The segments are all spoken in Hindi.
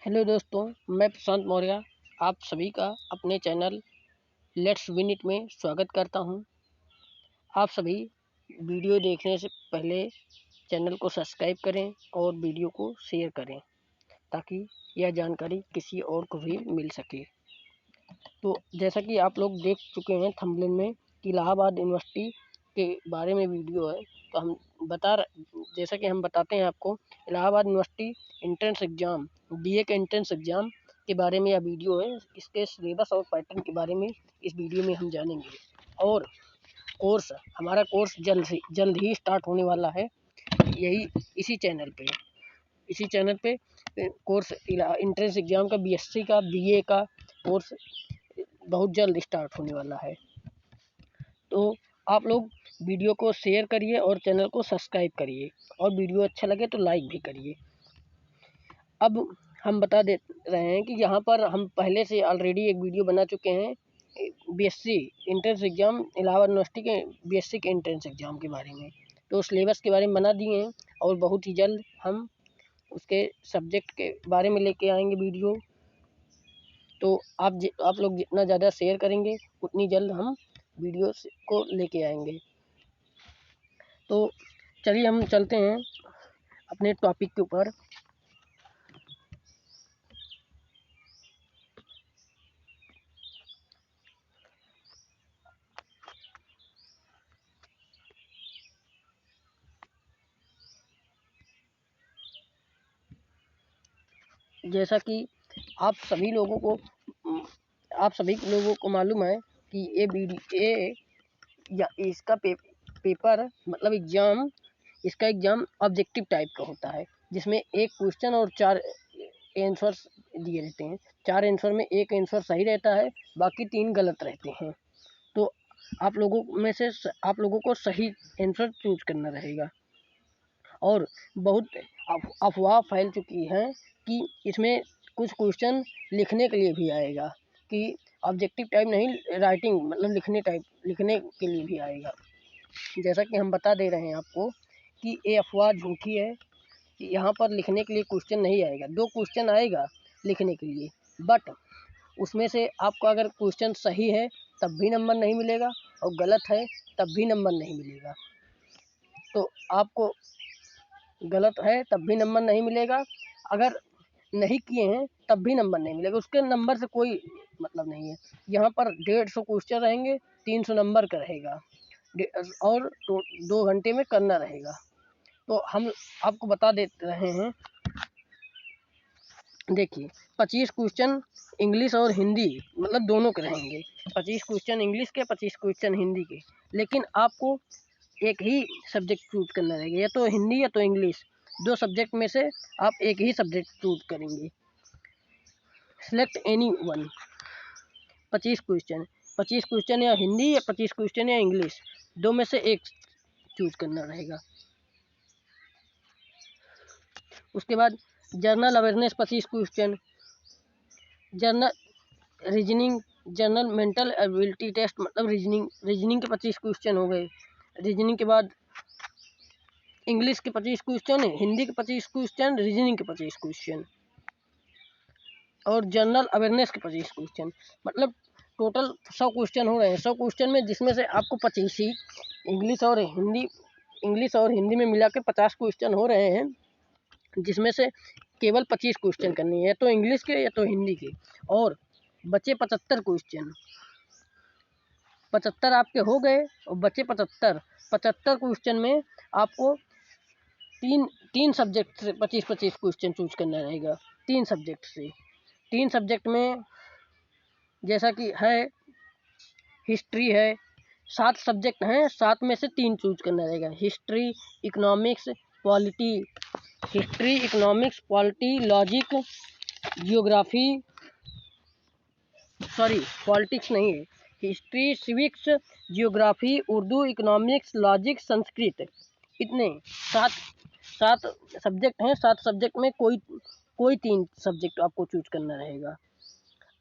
हेलो दोस्तों, मैं प्रशांत मौर्य आप सभी का अपने चैनल लेट्स विन इट में स्वागत करता हूं। आप सभी वीडियो देखने से पहले चैनल को सब्सक्राइब करें और वीडियो को शेयर करें ताकि यह जानकारी किसी और को भी मिल सके। तो जैसा कि आप लोग देख चुके हैं थंबनेल में कि इलाहाबाद यूनिवर्सिटी के बारे में वीडियो है, तो जैसा कि हम बताते हैं आपको Allahabad university entrance exam BA के एंट्रेंस एग्ज़ाम के बारे में यह वीडियो है। इसके सिलेबस और पैटर्न के बारे में इस वीडियो में हम जानेंगे। और हमारा कोर्स जल्द ही स्टार्ट होने वाला है, यही इसी चैनल पे कोर्स एंट्रेंस एग्ज़ाम का बीएससी का बीए का कोर्स बहुत जल्द स्टार्ट होने वाला है। तो आप लोग वीडियो को शेयर करिए और चैनल को सब्सक्राइब करिए और वीडियो अच्छा लगे तो लाइक भी करिए। अब हम बता दे रहे हैं कि यहाँ पर हम पहले से ऑलरेडी एक वीडियो बना चुके हैं BSc entrance exam Allahabad university के बीएससी के एंट्रेंस एग्ज़ाम के बारे में। तो सिलेबस के बारे में बना दिए हैं और बहुत ही जल्द हम उसके सब्जेक्ट के बारे में लेके आएंगे वीडियो। तो आप लोग जितना ज़्यादा शेयर करेंगे उतनी जल्द हम वीडियो को लेके आएंगे। तो चलिए हम चलते हैं अपने टॉपिक के ऊपर। जैसा कि आप सभी लोगों को मालूम है कि इसका पेपर मतलब इसका एग्ज़ाम ऑब्जेक्टिव टाइप का होता है, जिसमें एक क्वेश्चन और 4 आंसर्स दिए रहते हैं। 4 आंसर में एक आंसर सही रहता है, बाकी 3 गलत रहते हैं। तो आप लोगों को सही आंसर चूज करना रहेगा। और बहुत अफवाह फैल चुकी है कि इसमें कुछ क्वेश्चन लिखने के लिए भी आएगा, कि ऑब्जेक्टिव टाइप नहीं, राइटिंग मतलब लिखने के लिए भी आएगा। जैसा कि हम बता दे रहे हैं आपको कि ये अफवाह झूठी है कि यहाँ पर लिखने के लिए क्वेश्चन नहीं आएगा। 2 क्वेश्चन आएगा लिखने के लिए, बट उसमें से आपको अगर क्वेश्चन सही है तब भी नंबर नहीं मिलेगा और गलत है तब भी नंबर नहीं मिलेगा। तो आपको गलत है तब भी नंबर नहीं मिलेगा, अगर नहीं किए हैं तब भी नंबर नहीं मिलेगा। उसके नंबर से कोई मतलब नहीं है। यहाँ पर 150 क्वेश्चन रहेंगे, 300 नंबर का रहेगा और 2 घंटे में करना रहेगा। तो हम आपको बता दे रहे हैं, देखिए 25 क्वेश्चन इंग्लिश और हिंदी मतलब दोनों के रहेंगे। 25 क्वेश्चन इंग्लिश के, 25 क्वेश्चन हिंदी के। लेकिन आपको एक ही सब्जेक्ट चूज करना रहेगा, या तो हिंदी या तो इंग्लिश। 2 सब्जेक्ट में से आप एक ही सब्जेक्ट चूज करेंगे। Select any one. 25 क्वेश्चन या हिंदी या 25 क्वेश्चन या इंग्लिश, 2 में से एक चूज करना रहेगा। उसके बाद general awareness 25 question, general mental ability test मतलब रीजनिंग के 25 क्वेश्चन हो गए। रीजनिंग के बाद इंग्लिश के 25 क्वेश्चन, हिंदी के 25 क्वेश्चन, रीजनिंग के 25 क्वेश्चन और जनरल अवेयरनेस के 25 क्वेश्चन। मतलब टोटल 100 क्वेश्चन हो रहे हैं। 100 क्वेश्चन में जिसमें से आपको 25 ही इंग्लिश और हिंदी में मिला के 50 क्वेश्चन हो रहे हैं, जिसमें से केवल 25 क्वेश्चन करनी है, या तो इंग्लिश के या तो हिंदी के। और बचे 75 क्वेश्चन। 75 आपके हो गए और बचे 75 क्वेश्चन में आपको तीन सब्जेक्ट से 25 क्वेश्चन चूज करना रहेगा। 3 सब्जेक्ट से। 3 सब्जेक्ट में जैसा कि है हिस्ट्री है, 7 सब्जेक्ट हैं, 7 में से 3 चूज करना रहेगा। History, economics, polity, logic, geography, politics नहीं है, history, civics, geography, Urdu, economics, logic, Sanskrit. इतने 7 सब्जेक्ट हैं। 7 सब्जेक्ट में कोई 3 सब्जेक्ट आपको चूज करना रहेगा।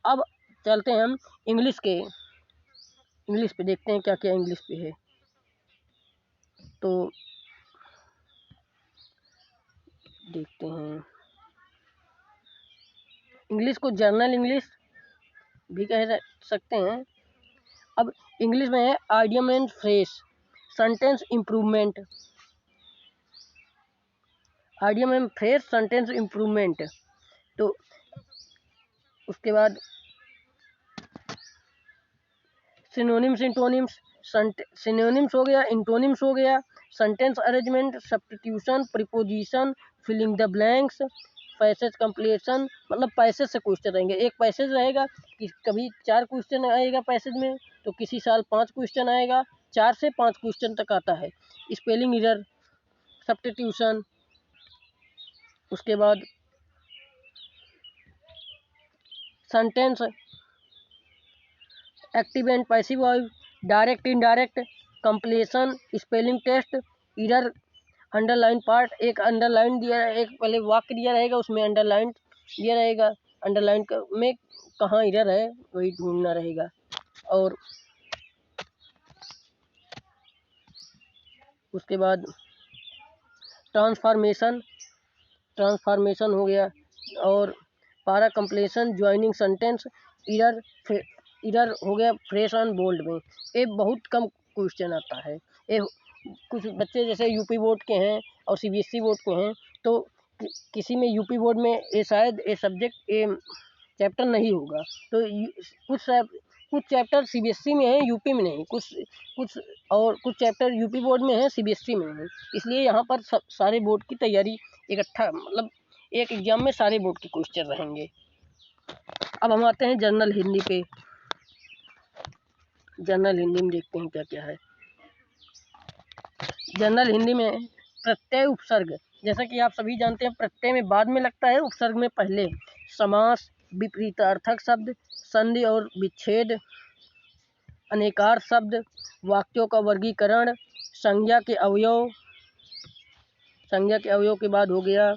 अब चलते हैं हम इंग्लिश पे, देखते हैं क्या क्या इंग्लिश पे है। तो देखते हैं इंग्लिश को जर्नल इंग्लिश भी कह सकते हैं। अब इंग्लिश में है idiom and phrase, sentence improvement, idiom and phrase sentence improvement. तो उसके बाद सिनोनिम्स इंटोनिम्स, सिनोनिम्स हो गया, इंटोनिम्स हो गया, sentence arrangement, substitution, preposition, filling the blanks, passage completion, मतलब पैसेज से क्वेश्चन रहेंगे। एक पैसेज रहेगा कि कभी 4 क्वेश्चन आएगा पैसेज में, तो किसी साल 5 क्वेश्चन आएगा, 4 से 5 क्वेश्चन तक आता है। स्पेलिंग एरर, सब्स्टिट्यूशन, उसके बाद sentence active and passive voice, direct indirect, completion, spelling test, error, underline part, एक अंडरलाइन दिया, एक पहले वाक्य दिया रहेगा उसमें अंडरलाइन दिया रहेगा, अंडरलाइन में कहाँ एरर है वही ढूंढना रहेगा। और उसके बाद ट्रांसफॉर्मेशन, ट्रांसफॉर्मेशन हो गया, और पारा completion, joining sentence, error, error हो गया फ्रेश ऑन बोल्ड में। ये बहुत कम क्वेश्चन आता है। ये कुछ बच्चे जैसे यूपी बोर्ड के हैं और सीबीएसई बोर्ड के हैं, तो किसी में यूपी बोर्ड में ये शायद ये सब्जेक्ट ये चैप्टर नहीं होगा, तो कुछ चैप्टर सीबीएसई में है, यूपी में नहीं, कुछ और कुछ चैप्टर यूपी बोर्ड में है, सीबीएसई में नहीं। इसलिए यहाँ पर सारे बोर्ड की तैयारी इकट्ठा, मतलब एक एग्जाम में सारे बोर्ड के क्वेश्चन रहेंगे। अब हम आते हैं जनरल हिंदी पे। जनरल हिंदी में देखते हैं क्या क्या है। जनरल हिंदी में प्रत्यय उपसर्ग, जैसा कि आप सभी जानते हैं, प्रत्यय में बाद में लगता है, उपसर्ग में पहले। समास, विपरीतार्थक शब्द, संधि और विच्छेद, अनेकार शब्द, वाक्यों का वर्गीकरण, संज्ञा के अवयव, संज्ञा के अवयव के बाद हो गया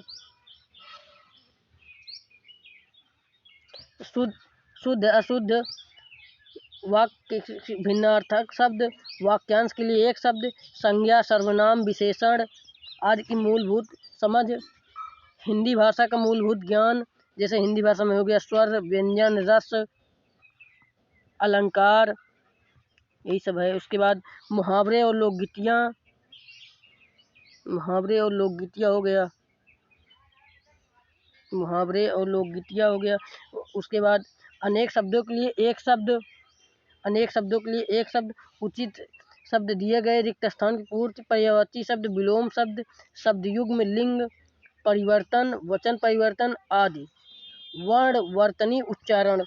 शुद्ध, शुद्ध अशुद्ध, वाक्य भिन्नार्थक शब्द, वाक्यांश के लिए एक शब्द, संज्ञा, सर्वनाम, विशेषण आदि की मूलभूत समझ, हिंदी भाषा का मूलभूत ज्ञान, जैसे हिंदी भाषा में हो गया स्वर, व्यंजन, रस, अलंकार, यही सब है। उसके बाद मुहावरे और लोकगीतियाँ, मुहावरे और लोकगीतियाँ हो गया, मुहावरे और लोकगीतियाँ हो गया। उसके बाद अनेक शब्दों के लिए एक शब्द, अनेक शब्दों के लिए एक शब्द, उचित शब्द दिए गए, रिक्त स्थान की पूर्ति, पर्यायवाची शब्द, विलोम शब्द, शब्द युग्म, लिंग परिवर्तन, वचन परिवर्तन आदि, वर्ण वर्तनी उच्चारण,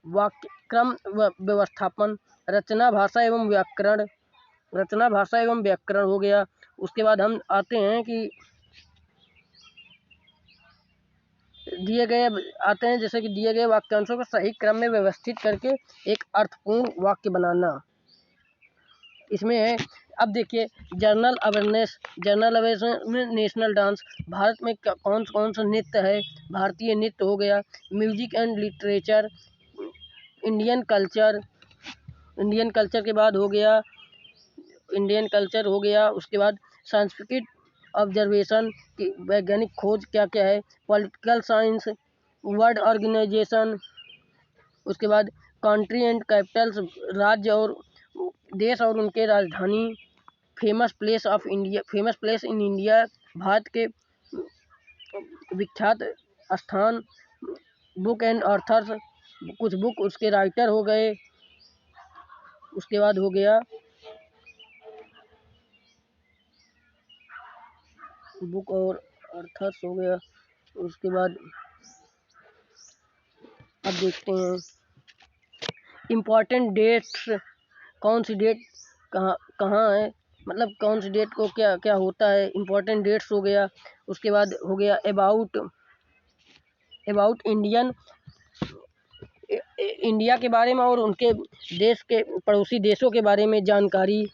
वाक्य क्रम व्यवस्थापन, रचना भाषा एवं व्याकरण, रचना भाषा एवं व्याकरण हो गया। उसके बाद हम आते हैं कि दिए गए आते हैं जैसे कि दिए गए वाक्यांशों को सही क्रम में व्यवस्थित करके एक अर्थपूर्ण वाक्य बनाना। इसमें है, अब देखिए जनरल अवेयरनेस, जनरल अवेयरनेस में नेशनल डांस, भारत में कौन कौन सा नृत्य है, भारतीय नृत्य हो गया, music and literature, Indian culture, Indian culture के बाद हो गया, इंडियन कल्चर हो गया। उसके बाद सांस्कृतिक ऑब्जर्वेशन की वैज्ञानिक खोज क्या क्या है, पॉलिटिकल साइंस, वर्ल्ड ऑर्गेनाइजेशन, उसके बाद कंट्री एंड कैपिटल्स, राज्य और देश और उनके राजधानी, famous place of India, famous place in India, Bharat के विख्यात स्थान, बुक एंड ऑथर्स, कुछ बुक उसके राइटर हो गए। उसके बाद हो गया बुक और ऑथर्स हो गया। उसके बाद अब देखते हैं इम्पॉर्टेंट डेट्स, कौन सी डेट कहाँ कहाँ है, मतलब कौन सी डेट को क्या क्या होता है, इम्पॉर्टेंट डेट्स हो गया। उसके बाद हो गया अबाउट, अबाउट इंडियन, इंडिया के बारे में और उनके देश के पड़ोसी देशों के बारे में जानकारी,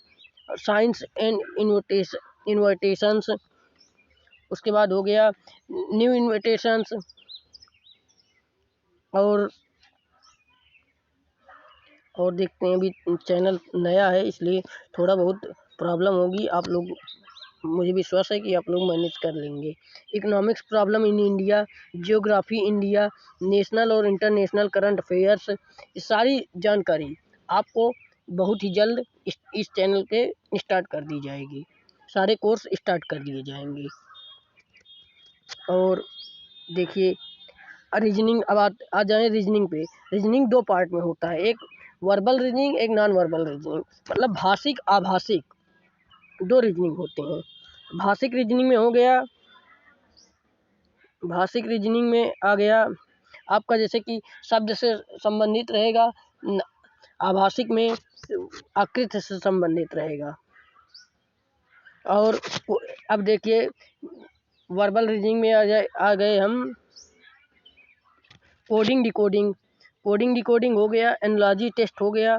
साइंस एंड इन्विटेशंस। उसके बाद हो गया न्यू इन्विटेशंस, और देखते हैं, अभी चैनल नया है इसलिए थोड़ा बहुत प्रॉब्लम होगी, आप लोग मुझे विश्वास है कि आप लोग मैनेज कर लेंगे। Economics problem in India, geography India, national और इंटरनेशनल करंट अफेयर्स, ये सारी जानकारी आपको बहुत ही जल्द इस चैनल पे स्टार्ट कर दी जाएगी। सारे कोर्स स्टार्ट कर दिए जाएंगे। और देखिए रीजनिंग, अब आ जाए रीजनिंग पे। रीजनिंग दो पार्ट में होता है, एक वर्बल रीजनिंग, एक नॉन वर्बल रीजनिंग, मतलब भाषिक आभाषिक, दो रीजनिंग होते हैं। भाषिक रीजनिंग में हो गया, भाषिक रीजनिंग में आ गया आपका जैसे कि शब्द से संबंधित रहेगा, आभाषिक में आकृति से संबंधित रहेगा। और अब देखिए वर्बल रीजनिंग में आ गए हम कोडिंग डिकोडिंग। कोडिंग डिकोडिंग हो गया, एनालॉजी टेस्ट हो गया।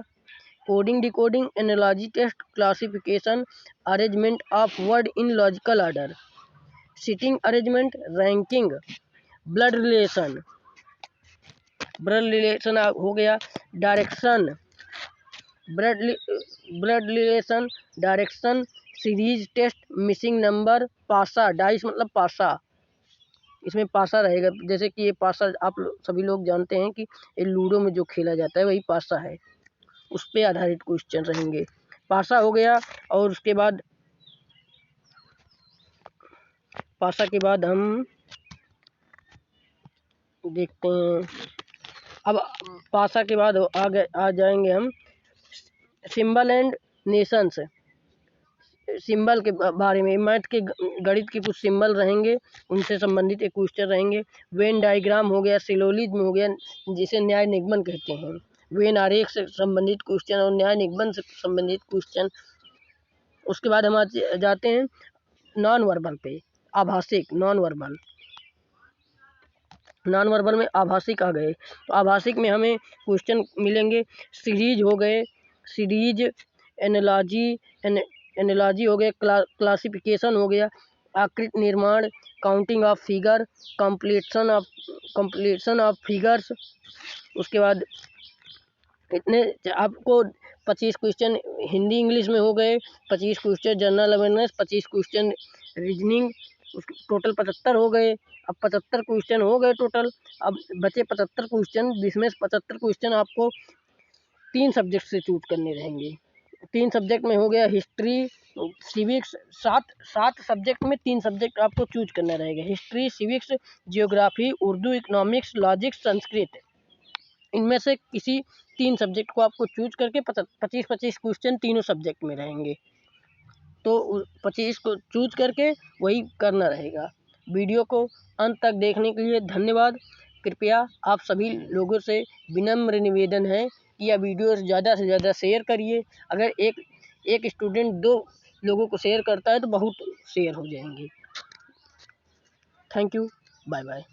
Coding decoding, analogy test, classification, arrangement of word in logical order, seating arrangement, ranking, blood relation, हो गया, direction, blood relation, direction, series test, missing number, पासा, डाइस मतलब पासा, इसमें पासा रहेगा। जैसे कि ये पासा आप सभी लोग जानते हैं कि ये लूडो में जो खेला जाता है वही पासा है, उस पर आधारित क्वेश्चन रहेंगे। पासा हो गया। और उसके बाद पासा के बाद हम देखते हैं, अब पासा के बाद आ जाएंगे हम सिंबल एंड नेशंस। सिंबल के बारे में, मैथ के गणित के कुछ सिंबल रहेंगे, उनसे संबंधित एक क्वेश्चन रहेंगे। वेन डायग्राम हो गया, सिलोलिज्म हो गया, जिसे न्याय निगमन कहते हैं। वेन आरेख से संबंधित क्वेश्चन और न्याय निगमन से संबंधित क्वेश्चन। उसके बाद हम जाते हैं नॉन वर्बल पे, आभाषिक, नॉन वर्बल। नॉन वर्बल में आभाषिक आ गए, तो आभाषिक में हमें क्वेश्चन मिलेंगे। सीरीज हो गए, सीरीज, एनालॉजी हो गए, क्लासिफिकेशन हो गया, आकृति निर्माण, counting of figure, completion of figures. उसके बाद इतने आपको 25 क्वेश्चन हिंदी इंग्लिश में हो गए, 25 question general awareness, 25 question reasoning, total 75 हो गए। अब 75 क्वेश्चन हो गए टोटल, अब बचे 75 क्वेश्चन, जिसमें 75 क्वेश्चन आपको 3 सब्जेक्ट से चूज करने रहेंगे। 3 सब्जेक्ट में हो गया हिस्ट्री, सिविक्स, 7 सब्जेक्ट में 3 सब्जेक्ट आपको चूज करना रहेगा, history, civics, geography, Urdu, economics, logic, Sanskrit. इनमें से किसी 3 सब्जेक्ट को आपको चूज करके 25-25 क्वेश्चन तीनों सब्जेक्ट में रहेंगे, तो 25 को चूज करके वही करना रहेगा। वीडियो को अंत तक देखने के लिए धन्यवाद। कृपया आप सभी लोगों से विनम्र निवेदन है कि यह वीडियो ज़्यादा से ज़्यादा शेयर करिए। अगर एक स्टूडेंट 2 लोगों को शेयर करता है तो बहुत शेयर हो जाएंगे। Thank you, bye bye.